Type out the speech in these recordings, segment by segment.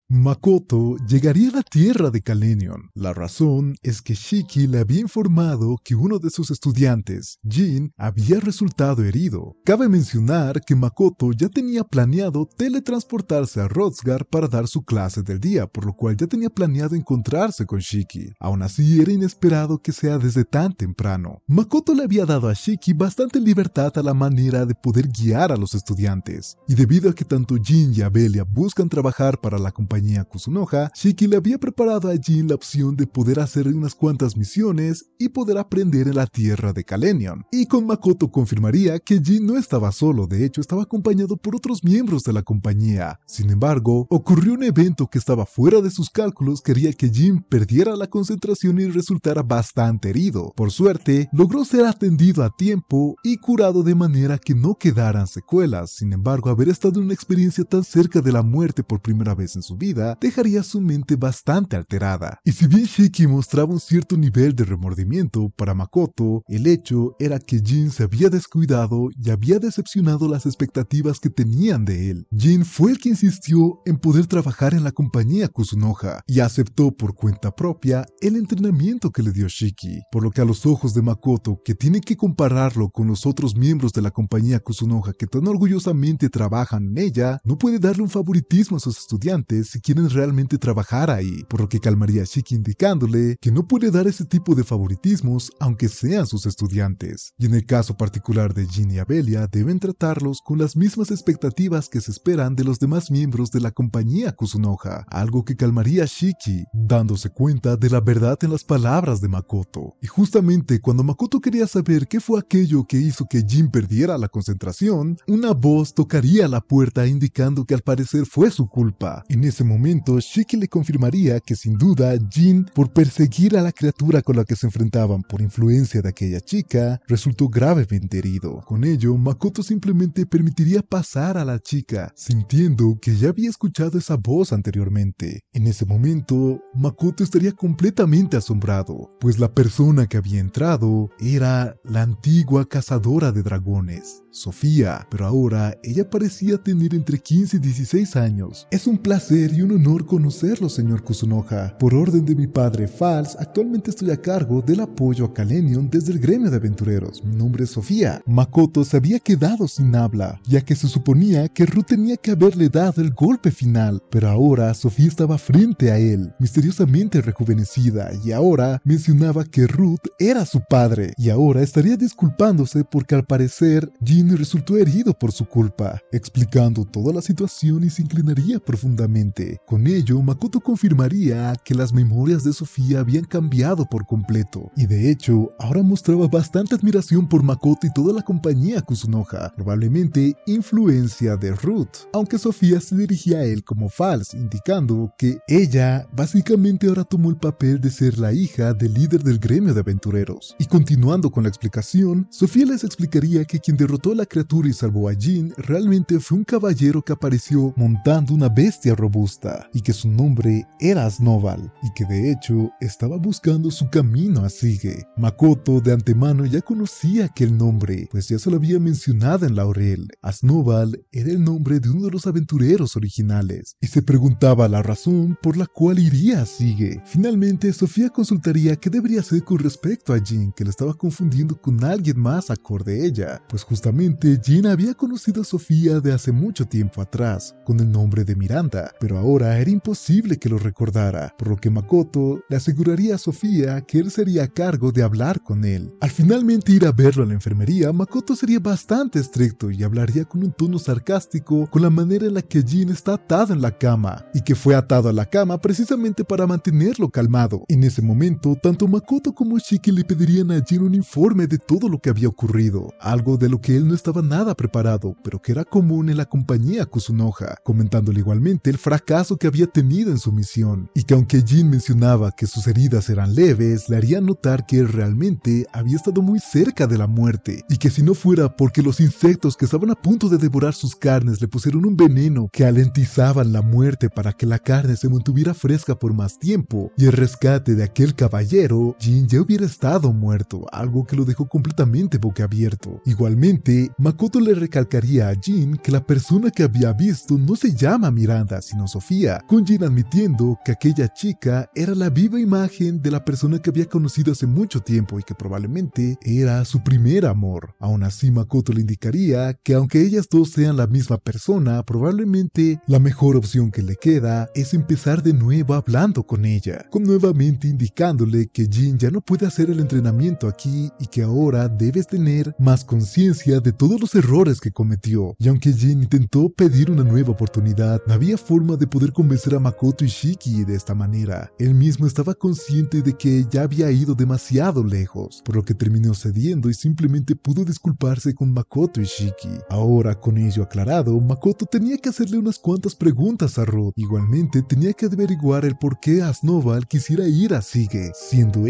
Makoto llegaría a la tierra de Kalenion. La razón es que Shiki le había informado que uno de sus estudiantes, Jin, había resultado herido. Cabe mencionar que Makoto ya tenía planeado teletransportarse a Hrothgar para dar su clase del día, por lo cual ya tenía planeado encontrarse con Shiki. Aún así, era inesperado que sea desde tan temprano. Makoto le había dado a Shiki bastante libertad a la manera de poder guiar a los estudiantes, y debido a que tanto Jin y Abelia buscan trabajar para la compañía Kusunoha, Shiki le había preparado a Jin la opción de poder hacer unas cuantas misiones y poder aprender en la tierra de Kalenion. Y con Makoto confirmaría que Jin no estaba solo, de hecho estaba acompañado por otros miembros de la compañía. Sin embargo, ocurrió un evento que estaba fuera de sus cálculos que haría que Jin perdiera la concentración y resultara bastante herido. Por suerte, logró ser atendido a tiempo y curado de manera que no quedaran secuelas. Sin embargo, haber estado en una experiencia tan cerca de la muerte por primera vez en su vida dejaría su mente bastante alterada. Y si bien Shiki mostraba un cierto nivel de remordimiento, para Makoto, el hecho era que Jin se había descuidado y había decepcionado las expectativas que tenían de él. Jin fue el que insistió en poder trabajar en la compañía Kusunoha y aceptó por cuenta propia el entrenamiento que le dio Shiki, por lo que a los ojos de Makoto, que tiene que compararlo con los otros miembros de la compañía Kusunoha que tan orgullosamente trabajan en ella, no puede darle un favoritismo a sus estudiantes si quieren realmente trabajar ahí, por lo que calmaría a Shiki indicándole que no puede dar ese tipo de favoritismos aunque sean sus estudiantes. Y en el caso particular de Jin y Abelia, deben tratarlos con las mismas expectativas que se esperan de los demás miembros de la compañía Kusunoha, algo que calmaría a Shiki, dándose cuenta de la verdad en las palabras de Makoto. Y justamente cuando Makoto quería saber qué fue aquello que hizo que Jin perdiera la concentración, una voz tocaría la puerta indicando que al parecer fue su culpa. En ese momento, Shiki le confirmaría que sin duda Jin, por perseguir a la criatura con la que se enfrentaban por influencia de aquella chica, resultó gravemente herido. Con ello, Makoto simplemente permitiría pasar a la chica, sintiendo que ya había escuchado esa voz anteriormente. En ese momento, Makoto estaría completamente asombrado, pues la persona que había entrado era la antigua cazadora de dragones, Sofía, pero ahora ella parecía tener entre 15 y 16 años. Es un placer y un honor conocerlo, señor Kusunoha. Por orden de mi padre Fals, actualmente estoy a cargo del apoyo a Kalenion desde el gremio de aventureros. Mi nombre es Sofía. Makoto se había quedado sin habla, ya que se suponía que Ruth tenía que haberle dado el golpe final, pero ahora Sofía estaba frente a él, misteriosamente rejuvenecida, y ahora mencionaba que Ruth era su padre, y ahora estaría disculpándose porque al parecer Jin resultó herido por su culpa, explicando toda la situación y se inclinaría profundamente. Con ello, Makoto confirmaría que las memorias de Sofía habían cambiado por completo, y de hecho, ahora mostraba bastante admiración por Makoto y toda la compañía Kusunoha, probablemente influencia de Ruth, aunque Sofía se dirigía a él como Fals, indicando que ella básicamente ahora tomó el papel de ser la hija del líder del gremio de aventureros. Y continuando con la explicación, Sofía les explicaría que quien derrotó a la criatura y salvó a Jin realmente fue un caballero que apareció montando una bestia robusta, y que su nombre era Asnoval, y que de hecho estaba buscando su camino a Sige. Makoto de antemano ya conocía aquel nombre, pues ya se lo había mencionado en Laurel. Asnoval era el nombre de uno de los aventureros originales, y se preguntaba la razón por la cual iría a Sige. Finalmente, Sofía consultaría qué debería hacer con respecto a Jin, que le estaba confundiendo con alguien más acorde a ella, pues justamente Jin había conocido a Sofía de hace mucho tiempo atrás, con el nombre de Miranda, pero ahora era imposible que lo recordara, por lo que Makoto le aseguraría a Sofía que él sería a cargo de hablar con él. Al finalmente ir a verlo a la enfermería, Makoto sería bastante estricto y hablaría con un tono sarcástico con la manera en la que Jin está atado en la cama, y que fue atado a la cama precisamente para mantenerlo calmado. En ese momento, tanto Makoto como Shiki le pedirían a Jin un informe de todo lo que había ocurrido, algo de lo que él no estaba nada preparado, pero que era común en la compañía Kusunoha, comentándole igualmente el fracaso que había tenido en su misión, y que aunque Jin mencionaba que sus heridas eran leves, le haría notar que él realmente había estado muy cerca de la muerte, y que si no fuera porque los insectos que estaban a punto de devorar sus carnes le pusieron un veneno que alentizaban la muerte para que la carne se mantuviera fresca por más tiempo, y el rescate de aquel caballero, Jin ya hubiera estado muerto, algo que lo dejó completamente boquiabierto. Igualmente, Makoto le recalcaría a Jin que la persona que había visto no se llama Miranda, sino Sofía, con Jin admitiendo que aquella chica era la viva imagen de la persona que había conocido hace mucho tiempo y que probablemente era su primer amor. Aún así, Makoto le indicaría que aunque ellas dos sean la misma persona, probablemente la mejor opción que le queda es empezar de nuevo hablando con ella, con nuevamente indicándole que Jin ya no puede hacer el entrenamiento aquí y que ahora debes tener más conciencia de todos los errores que cometió. Y aunque Jin intentó pedir una nueva oportunidad, no había forma de poder convencer a Makoto y Shiki de esta manera. Él mismo estaba consciente de que ya había ido demasiado lejos, por lo que terminó cediendo y simplemente pudo disculparse con Makoto y Shiki. Ahora, con ello aclarado, Makoto tenía que hacerle unas cuantas preguntas a Ruth. Igualmente, tenía que averiguar el por qué Asnoval quisiera ir a Sige, siendo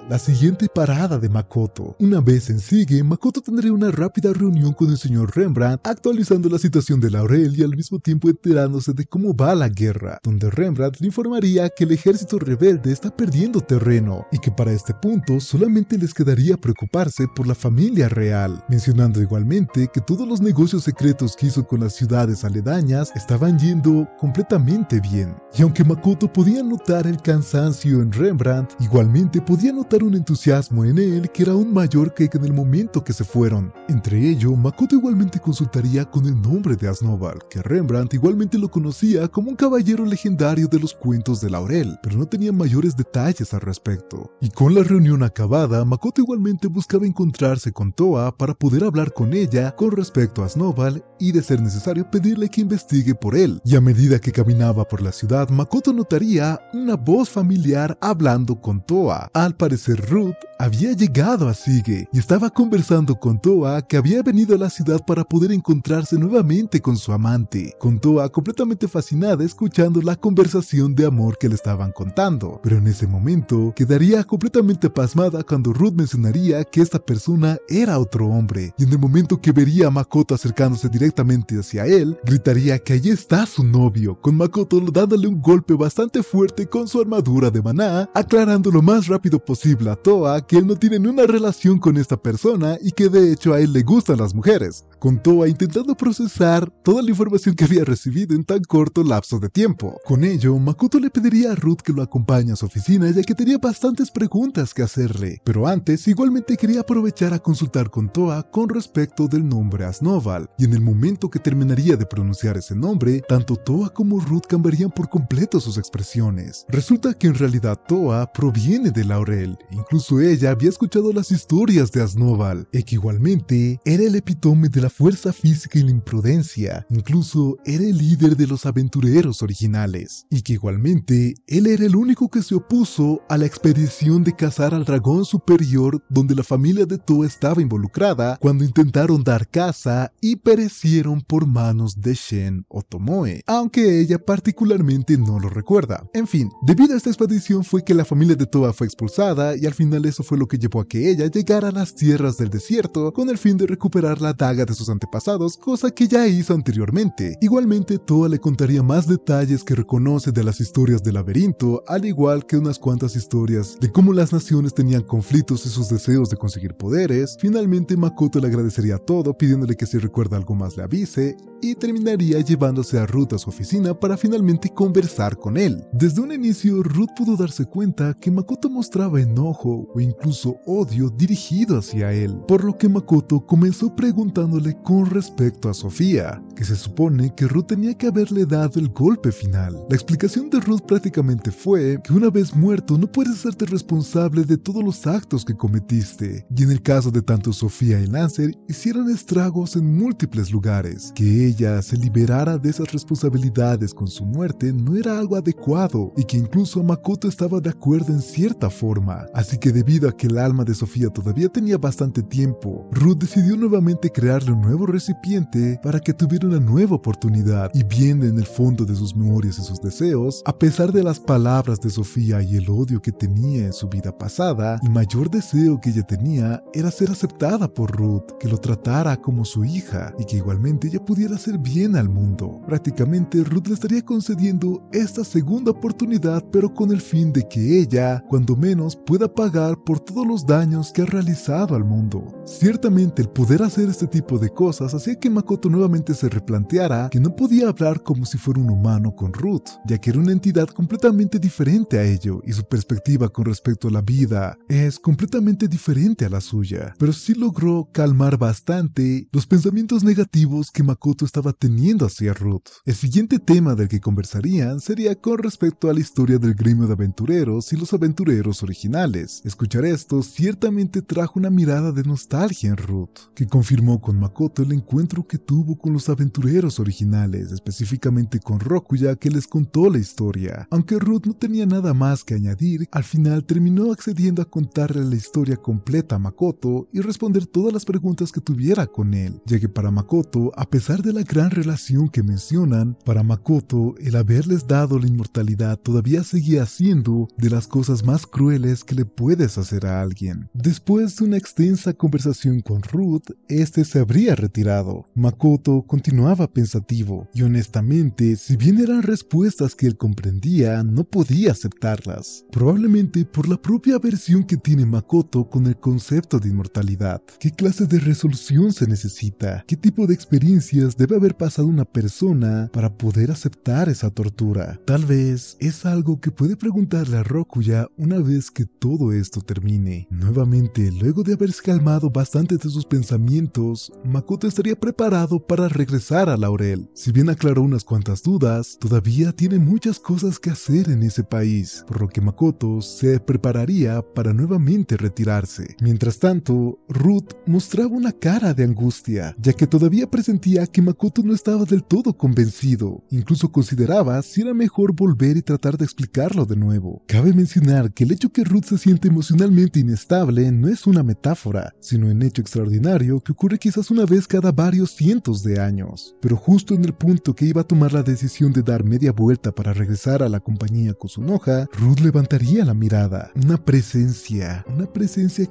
la siguiente parada de Makoto. Una vez en Sige, Makoto tendría una rápida reunión con el señor Rembrandt, actualizando la situación de Laurel y al mismo tiempo enterándose de cómo va la guerra, donde Rembrandt le informaría que el ejército rebelde está perdiendo terreno y que para este punto solamente les quedaría preocuparse por la familia real, mencionando igualmente que todos los negocios secretos que hizo con las ciudades aledañas estaban yendo completamente bien. Y aunque Makoto podía notar el cansancio en Rembrandt, igualmente podía notar un entusiasmo en él que era aún mayor que en el momento que se fueron. Entre ello, Makoto igualmente consultaría con el nombre de Asnoval, que Rembrandt igualmente lo conocía como un caballero legendario de los cuentos de Laurel, pero no tenía mayores detalles al respecto. Y con la reunión acabada, Makoto igualmente buscaba encontrarse con Toa para poder hablar con ella con respecto a Asnoval y, de ser necesario, pedirle que investigue por él. Y a medida que caminaba por la ciudad, Makoto notaría una voz familiar hablando con Toa. Al parecer, Ruth había llegado a Sige y estaba conversando con Toa, que había venido a la ciudad para poder encontrarse nuevamente con su amante, con Toa completamente fascinada escuchando la conversación de amor que le estaban contando. Pero en ese momento quedaría completamente pasmada cuando Ruth mencionaría que esta persona era otro hombre, y en el momento que vería a Makoto acercándose directamente hacia él, gritaría que allí está su novio, con Makoto dándole un golpe bastante fuerte con su armadura de maná, aclarando lo más rápido posible a Toa que él no tiene ni una relación con esta persona y que de hecho a él le gustan las mujeres, con Toa intentando procesar toda la información que había recibido en tan corto lapso de tiempo. Con ello, Makoto le pediría a Ruth que lo acompañe a su oficina, ya que tenía bastantes preguntas que hacerle, pero antes igualmente quería aprovechar a consultar con Toa con respecto del nombre Asnoval, y en el momento que terminaría de pronunciar ese nombre, tanto Toa como Ruth cambiarían por completo sus expresiones. Resulta que en realidad Toa proviene de Laurel, incluso ella había escuchado las historias de Asnoval, y que igualmente era el epítome de la fuerza física y la imprudencia, incluso era el líder de los aventureros originales, y que igualmente él era el único que se opuso a la expedición de cazar al dragón superior donde la familia de Toa estaba involucrada cuando intentaron dar caza y perecieron por manos de Shen o Tomoe, aunque ella particularmente no lo recuerda. En fin, debido a esta expedición fue que la familia de Toa fue expulsada y al final eso fue lo que llevó a que ella llegara a las tierras del desierto con el fin de recuperar la daga de sus antepasados, cosa que ya hizo anteriormente. Igualmente, Toa le contaría más detalles que reconoce de las historias del laberinto, al igual que unas cuantas historias de cómo las naciones tenían conflictos y sus deseos de conseguir poderes. Finalmente, Makoto le agradecería todo, pidiéndole que si recuerda algo más le avise, y terminaría llevándose a Ruth a su oficina para finalmente conversar con él. Desde un inicio, Ruth pudo darse cuenta que Makoto mostraba enojo o incluso odio dirigido hacia él, por lo que Makoto comenzó preguntándole con respecto a Sofía, que se supone que Ruth tenía que haberle dado el golpe final. La explicación de Ruth prácticamente fue que una vez muerto no puedes hacerte responsable de todos los actos que cometiste, y en el caso de tanto Sofía y Lancer hicieron estragos en múltiples lugares, que ella se liberara de esas responsabilidades con su muerte no era algo adecuado, y que incluso Makoto estaba de acuerdo en cierta forma. Así que debido a que el alma de Sofía todavía tenía bastante tiempo, Ruth decidió nuevamente crearle un nuevo recipiente para que tuviera una nueva oportunidad, y viendo en el fondo de sus memorias y sus deseos, a pesar de las palabras de Sofía y el odio que tenía en su vida pasada, el mayor deseo que ella tenía era ser aceptada por Ruth, que lo tratara como su hija y que igualmente ella pudiera hacer bien al mundo. Prácticamente Ruth le estaría concediendo esta segunda oportunidad, pero con el fin de que ella, cuando menos, pueda pagar por por todos los daños que ha realizado al mundo. Ciertamente el poder hacer este tipo de cosas hacía que Makoto nuevamente se replanteara que no podía hablar como si fuera un humano con Ruth, ya que era una entidad completamente diferente a ello y su perspectiva con respecto a la vida es completamente diferente a la suya. Pero sí logró calmar bastante los pensamientos negativos que Makoto estaba teniendo hacia Ruth. El siguiente tema del que conversarían sería con respecto a la historia del gremio de aventureros y los aventureros originales. Escuchar esto ciertamente trajo una mirada de nostalgia en Ruth, que confirmó con Makoto el encuentro que tuvo con los aventureros originales, específicamente con Rokuya, que les contó la historia. Aunque Ruth no tenía nada más que añadir, al final terminó accediendo a contarle la historia completa a Makoto y responder todas las preguntas que tuviera con él, ya que para Makoto, a pesar de la gran relación que mencionan, para Makoto el haberles dado la inmortalidad todavía seguía siendo de las cosas más crueles que le puedes hacer a alguien. Después de una extensa conversación con Ruth, este se habría retirado. Makoto continuaba pensativo y honestamente, si bien eran respuestas que él comprendía, no podía aceptarlas. Probablemente por la propia aversión que tiene Makoto con el concepto de inmortalidad. ¿Qué clase de resolución se necesita? ¿Qué tipo de experiencias debe haber pasado una persona para poder aceptar esa tortura? Tal vez es algo que puede preguntarle a Rokuya una vez que todo esto termine. Nuevamente, luego de haberse calmado bastante de sus pensamientos, Makoto estaría preparado para regresar a Laurel. Si bien aclaró unas cuantas dudas, todavía tiene muchas cosas que hacer en ese país, por lo que Makoto se prepararía para nuevamente retirarse. Mientras tanto, Ruth mostraba una cara de angustia, ya que todavía presentía que Makoto no estaba del todo convencido. Incluso consideraba si era mejor volver y tratar de explicarlo de nuevo. Cabe mencionar que el hecho que Ruth se siente emocionalmente inestable no es una metáfora, sino un hecho extraordinario que ocurre quizás una vez cada varios cientos de años. Pero justo en el punto que iba a tomar la decisión de dar media vuelta para regresar a la compañía Kusunoha, Ruth levantaría la mirada. Una presencia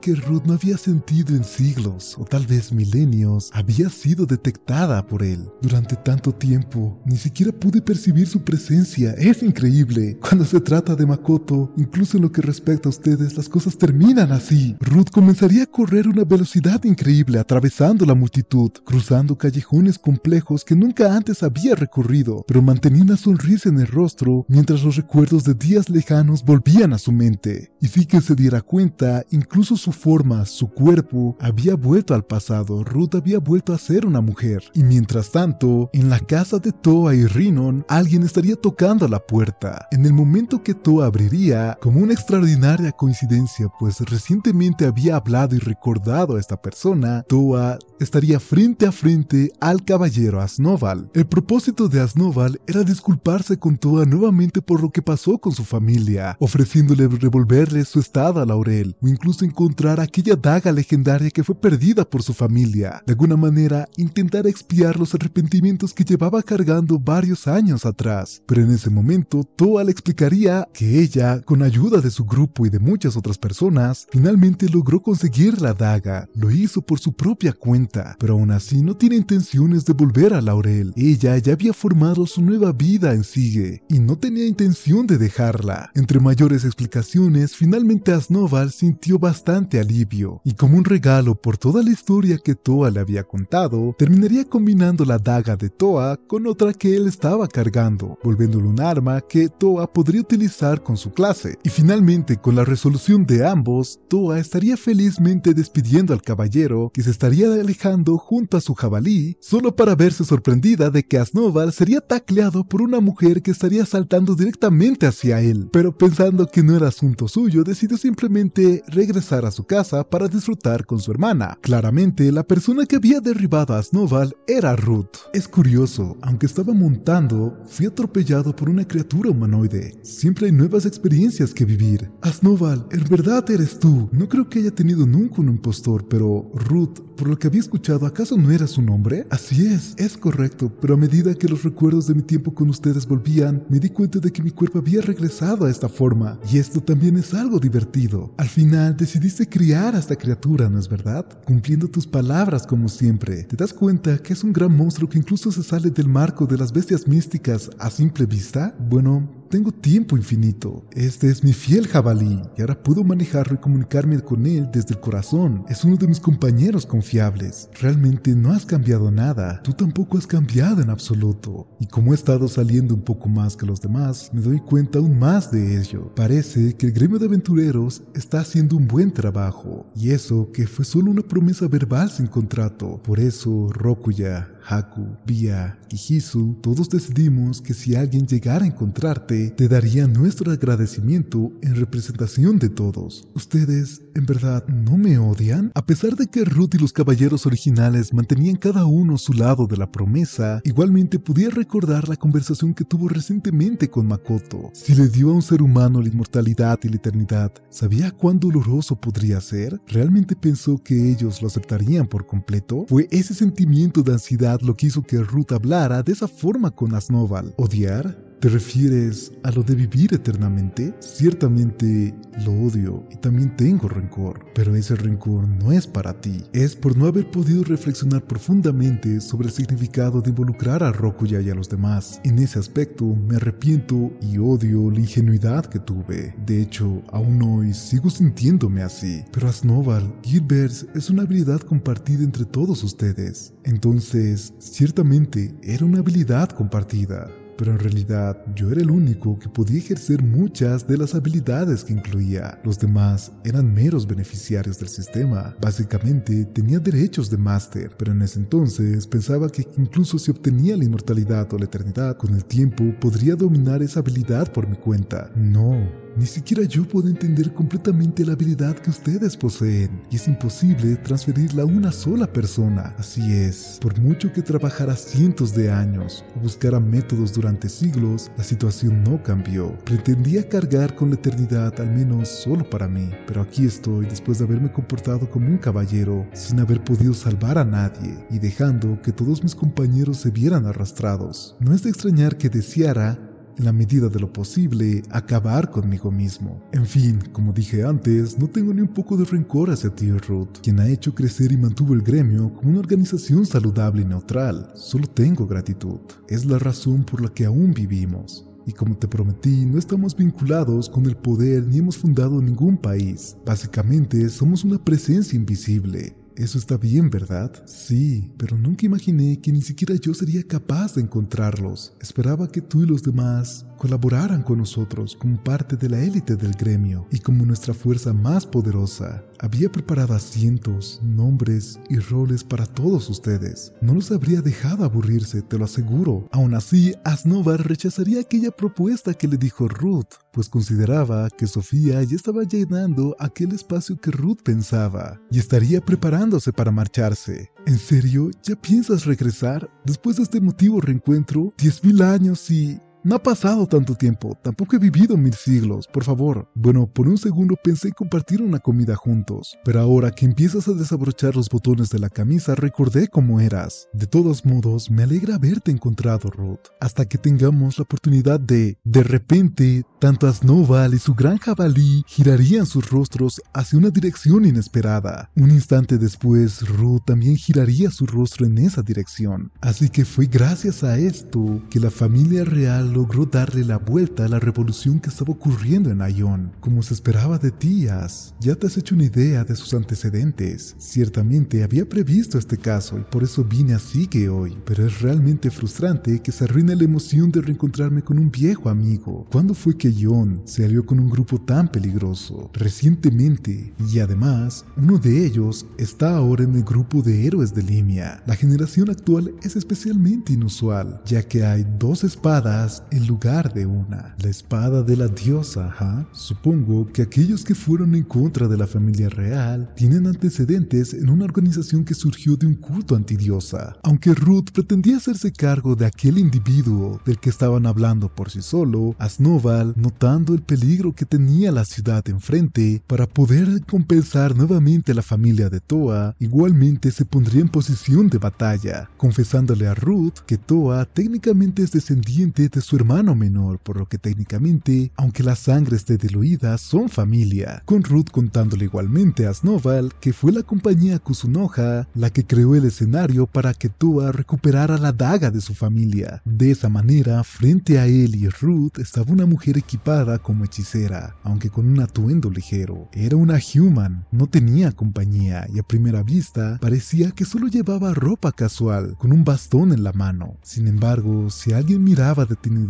que Ruth no había sentido en siglos, o tal vez milenios, había sido detectada por él. Durante tanto tiempo, ni siquiera pude percibir su presencia. Es increíble. Cuando se trata de Makoto, incluso en lo que respecta a ustedes, las cosas terminan así. Ruth comenzaría a correr a una velocidad increíble, atravesando la multitud, cruzando callejones complejos que nunca antes había recorrido, pero mantenía una sonrisa en el rostro mientras los recuerdos de días lejanos volvían a su mente. Y sin que se diera cuenta, incluso su forma, su cuerpo, había vuelto al pasado. Ruth había vuelto a ser una mujer. Y mientras tanto, en la casa de Toa y Rinon, alguien estaría tocando a la puerta. En el momento que Toa abriría, como una extraordinaria coincidencia, pues recientemente había hablado y recordado a esta persona, Toa estaría frente a frente al caballero Asnoval. El propósito de Asnoval era disculparse con Toa nuevamente por lo que pasó con su familia, ofreciéndole devolverle su estada a Laurel, o incluso encontrar aquella daga legendaria que fue perdida por su familia. De alguna manera, intentar expiar los arrepentimientos que llevaba cargando varios años atrás. Pero en ese momento, Toa le explicaría que ella, con ayuda de su grupo y de muchas otras personas, finalmente logró conseguir la daga. Lo hizo por su propia cuenta, pero aún así no tiene intenciones de volver a Laurel. Ella ya había formado su nueva vida en Sige, y no tenía intención de dejarla. Entre mayores explicaciones, finalmente Asnoval sintió bastante alivio, y como un regalo por toda la historia que Toa le había contado, terminaría combinando la daga de Toa con otra que él estaba cargando, volviéndolo un arma que Toa podría utilizar con su clase. Y finalmente, con la resolución de ambos, Toa estaría felizmente despidiendo al caballero, que se estaría alejando junto a su jabalí, solo para verse sorprendida de que Asnoval sería tacleado por una mujer que estaría saltando directamente hacia él. Pero pensando que no era asunto suyo, decidió simplemente regresar a su casa para disfrutar con su hermana. Claramente, la persona que había derribado a Asnoval era Ruth. Es curioso, aunque estaba montando, fui atropellado por una criatura humanoide. Siempre hay nuevas experiencias que vivir. Asnoval, en verdad eres tú. No creo que haya tenido nunca un impostor, pero Ruth, por lo que había escuchado, ¿acaso no era su nombre? Así es correcto, pero a medida que los recuerdos de mi tiempo con ustedes volvían, me di cuenta de que mi cuerpo había regresado a esta forma, y esto también es algo divertido. Al final decidiste criar a esta criatura, ¿no es verdad? Cumpliendo tus palabras como siempre. ¿Te das cuenta que es un gran monstruo que incluso se sale del marco de las bestias místicas a simple vista? Bueno, tengo tiempo infinito. Este es mi fiel jabalí y ahora puedo manejarlo y comunicarme con él desde el corazón. Es uno de mis compañeros confiables. Realmente no has cambiado nada. Tú tampoco has cambiado en absoluto. Y como he estado saliendo un poco más que los demás, me doy cuenta aún más de ello. Parece que el gremio de aventureros está haciendo un buen trabajo. Y eso que fue solo una promesa verbal sin contrato. Por eso, Rokuya, Haku, Bia y Hisu, todos decidimos que si alguien llegara a encontrarte, te daría nuestro agradecimiento en representación de todos. ¿Ustedes, en verdad, no me odian? A pesar de que Ruth y los caballeros originales mantenían cada uno su lado de la promesa, igualmente podía recordar la conversación que tuvo recientemente con Makoto. Si le dio a un ser humano la inmortalidad y la eternidad, ¿sabía cuán doloroso podría ser? ¿Realmente pensó que ellos lo aceptarían por completo? ¿Fue ese sentimiento de ansiedad lo que hizo que Ruth hablara de esa forma con Asnoval? ¿Odiar? ¿Te refieres a lo de vivir eternamente? Ciertamente lo odio y también tengo rencor, pero ese rencor no es para ti. Es por no haber podido reflexionar profundamente sobre el significado de involucrar a Rokuya y a los demás. En ese aspecto me arrepiento y odio la ingenuidad que tuve. De hecho, aún hoy sigo sintiéndome así. Pero Asnoval, Guilbert es una habilidad compartida entre todos ustedes. Entonces, ciertamente era una habilidad compartida. Pero en realidad yo era el único que podía ejercer muchas de las habilidades que incluía. Los demás eran meros beneficiarios del sistema. Básicamente tenía derechos de máster, pero en ese entonces pensaba que incluso si obtenía la inmortalidad o la eternidad, con el tiempo podría dominar esa habilidad por mi cuenta. No. Ni siquiera yo puedo entender completamente la habilidad que ustedes poseen, y es imposible transferirla a una sola persona. Así es, por mucho que trabajara cientos de años o buscara métodos durante siglos, la situación no cambió. Pretendía cargar con la eternidad al menos solo para mí, pero aquí estoy después de haberme comportado como un caballero, sin haber podido salvar a nadie, y dejando que todos mis compañeros se vieran arrastrados. No es de extrañar que deseara, en la medida de lo posible, acabar conmigo mismo. En fin, como dije antes, no tengo ni un poco de rencor hacia ti, Ruth, quien ha hecho crecer y mantuvo el gremio como una organización saludable y neutral. Solo tengo gratitud. Es la razón por la que aún vivimos. Y como te prometí, no estamos vinculados con el poder ni hemos fundado ningún país. Básicamente, somos una presencia invisible. Eso está bien, ¿verdad? Sí, pero nunca imaginé que ni siquiera yo sería capaz de encontrarlos. Esperaba que tú y los demás colaboraran con nosotros como parte de la élite del gremio y como nuestra fuerza más poderosa. Había preparado asientos, nombres y roles para todos ustedes. No los habría dejado aburrirse, te lo aseguro. Aún así, Asnoval rechazaría aquella propuesta que le dijo Ruth, pues consideraba que Sofía ya estaba llenando aquel espacio que Ruth pensaba y estaría preparándose para marcharse. ¿En serio? ¿Ya piensas regresar? Después de este emotivo reencuentro, 10.000 años y... No ha pasado tanto tiempo, tampoco he vivido 1000 siglos, por favor. Bueno, por un segundo pensé en compartir una comida juntos, pero ahora que empiezas a desabrochar los botones de la camisa recordé cómo eras. De todos modos, me alegra haberte encontrado, Ruth. Hasta que tengamos la oportunidad de repente, tanto Asnoval y su gran jabalí girarían sus rostros hacia una dirección inesperada. Un instante después, Ruth también giraría su rostro en esa dirección. Así que fue gracias a esto que la familia real logró darle la vuelta a la revolución que estaba ocurriendo en Aion. Como se esperaba de ti, As, ya te has hecho una idea de sus antecedentes. Ciertamente había previsto este caso y por eso vine así que hoy, pero es realmente frustrante que se arruine la emoción de reencontrarme con un viejo amigo. ¿Cuándo fue que Aion se alió con un grupo tan peligroso? Recientemente, y además, uno de ellos está ahora en el grupo de héroes de Limia. La generación actual es especialmente inusual, ya que hay 2 espadas en lugar de una. La espada de la diosa, ¿ah? Supongo que aquellos que fueron en contra de la familia real tienen antecedentes en una organización que surgió de un culto antidiosa. Aunque Ruth pretendía hacerse cargo de aquel individuo del que estaban hablando por sí solo, Asnoval, notando el peligro que tenía la ciudad enfrente, para poder compensar nuevamente a la familia de Toa, igualmente se pondría en posición de batalla, confesándole a Ruth que Toa técnicamente es descendiente de su su hermano menor, por lo que técnicamente, aunque la sangre esté diluida, son familia. Con Ruth contándole igualmente a Snowball que fue la compañía Kusunoha la que creó el escenario para que Toa recuperara la daga de su familia. De esa manera, frente a él y Ruth estaba una mujer equipada como hechicera, aunque con un atuendo ligero. Era una human, no tenía compañía y a primera vista parecía que solo llevaba ropa casual, con un bastón en la mano. Sin embargo, si alguien miraba detenidamente,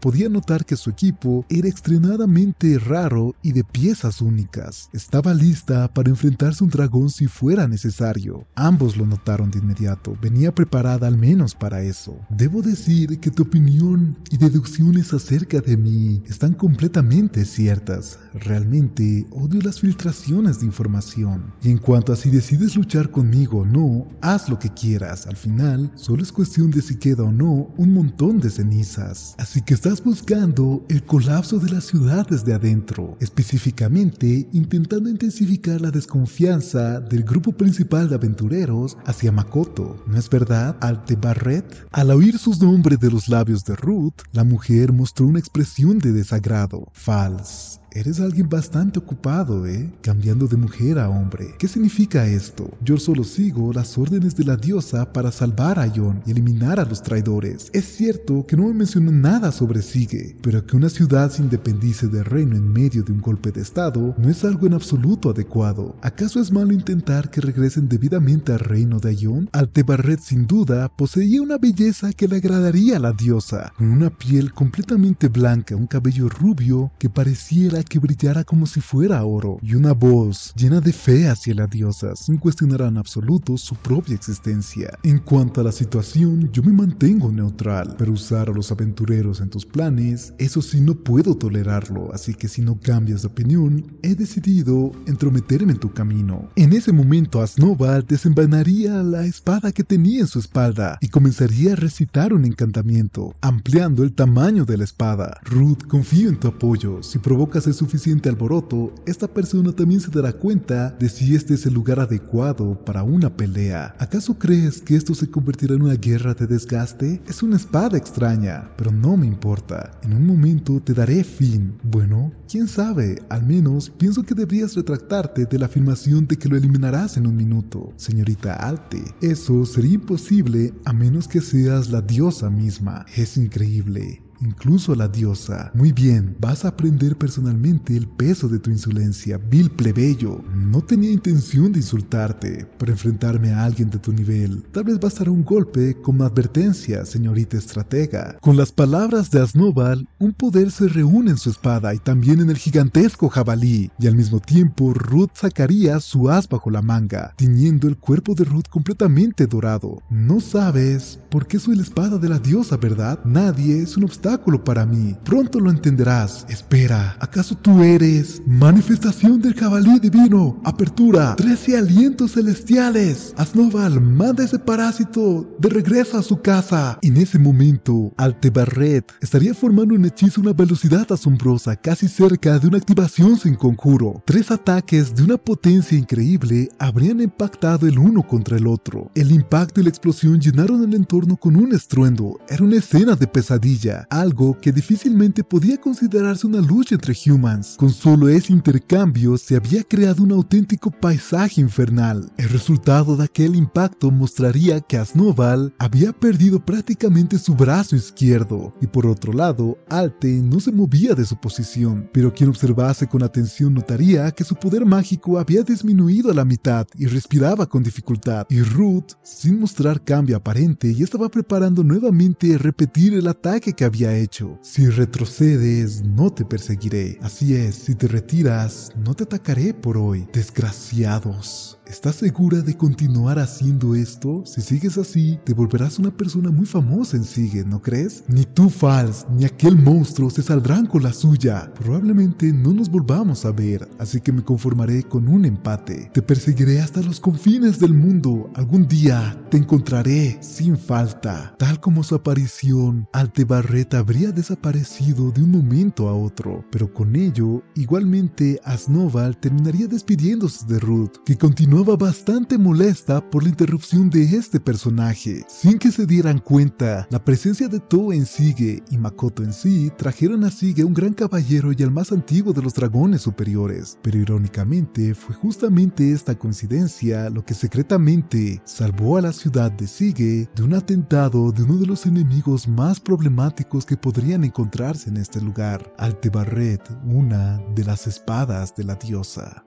podía notar que su equipo era extremadamente raro y de piezas únicas. Estaba lista para enfrentarse a un dragón si fuera necesario. Ambos lo notaron de inmediato, venía preparada al menos para eso. Debo decir que tu opinión y deducciones acerca de mí están completamente ciertas. Realmente odio las filtraciones de información. Y en cuanto a si decides luchar conmigo o no, haz lo que quieras. Al final, solo es cuestión de si queda o no un montón de cenizas. Así que estás buscando el colapso de la ciudad desde adentro, específicamente intentando intensificar la desconfianza del grupo principal de aventureros hacia Makoto. ¿No es verdad, Aldebarret? Al oír sus nombres de los labios de Ruth, la mujer mostró una expresión de desagrado. Fals. Eres alguien bastante ocupado, cambiando de mujer a hombre. ¿Qué significa esto? Yo solo sigo las órdenes de la diosa para salvar a Yon y eliminar a los traidores. Es cierto que no me mencionó nada sobre Sige, pero que una ciudad se independice del reino en medio de un golpe de estado no es algo en absoluto adecuado. ¿Acaso es malo intentar que regresen debidamente al reino de Yon? Aldebarret sin duda poseía una belleza que le agradaría a la diosa, con una piel completamente blanca, un cabello rubio que pareciera que brillara como si fuera oro, y una voz llena de fe hacia la diosa, sin cuestionar en absoluto su propia existencia. En cuanto a la situación, yo me mantengo neutral, pero usar a los aventureros en tus planes, eso sí no puedo tolerarlo, así que si no cambias de opinión, he decidido entrometerme en tu camino. En ese momento, a Snowball desenvainaría la espada que tenía en su espalda y comenzaría a recitar un encantamiento, ampliando el tamaño de la espada. Ruth, confío en tu apoyo. Si provocas el suficiente alboroto, esta persona también se dará cuenta de si este es el lugar adecuado para una pelea. ¿Acaso crees que esto se convertirá en una guerra de desgaste? Es una espada extraña, pero no me importa. En un momento te daré fin. Bueno, quién sabe, al menos pienso que deberías retractarte de la afirmación de que lo eliminarás en un minuto, señorita Alte. Eso sería imposible a menos que seas la diosa misma. Es increíble. Incluso la diosa. Muy bien, vas a aprender personalmente el peso de tu insolencia, vil plebeyo. No tenía intención de insultarte, pero enfrentarme a alguien de tu nivel. Tal vez bastará un golpe como advertencia, señorita estratega. Con las palabras de Snowball, un poder se reúne en su espada y también en el gigantesco jabalí, y al mismo tiempo Ruth sacaría su as bajo la manga, tiñendo el cuerpo de Ruth completamente dorado. No sabes por qué soy la espada de la diosa, ¿verdad? Nadie es un obstáculo para mí. Pronto lo entenderás. Espera, ¿acaso tú eres manifestación del jabalí divino? Apertura, 13 alientos celestiales. Snowball manda ese parásito de regreso a su casa. En ese momento, Aldebarret estaría formando un hechizo a una velocidad asombrosa, casi cerca de una activación sin conjuro. 3 ataques de una potencia increíble habrían impactado el uno contra el otro. El impacto y la explosión llenaron el entorno con un estruendo. Era una escena de pesadilla, algo que difícilmente podía considerarse una lucha entre humans. Con solo ese intercambio se había creado un auténtico paisaje infernal. El resultado de aquel impacto mostraría que Snowball había perdido prácticamente su brazo izquierdo, y por otro lado, Alte no se movía de su posición, pero quien observase con atención notaría que su poder mágico había disminuido a la mitad y respiraba con dificultad, y Ruth, sin mostrar cambio aparente, ya estaba preparando nuevamente repetir el ataque que había hecho. Si retrocedes, no te perseguiré. Así es, si te retiras, no te atacaré por hoy. Desgraciados. ¿Estás segura de continuar haciendo esto? Si sigues así, te volverás una persona muy famosa en Sige, ¿no crees? Ni tú, Fals, ni aquel monstruo se saldrán con la suya. Probablemente no nos volvamos a ver, así que me conformaré con un empate. Te perseguiré hasta los confines del mundo. Algún día te encontraré sin falta. Tal como su aparición, Aldebarret Barret habría desaparecido de un momento a otro, pero con ello, igualmente Asnoval terminaría despidiéndose de Ruth, que continuaba bastante molesta por la interrupción de este personaje. Sin que se dieran cuenta, la presencia de Toh en Sige y Makoto en sí trajeron a Sige un gran caballero y al más antiguo de los dragones superiores, pero irónicamente fue justamente esta coincidencia lo que secretamente salvó a la ciudad de Sige de un atentado de uno de los enemigos más problemáticos que podrían encontrarse en este lugar, Altebarret, una de las espadas de la diosa.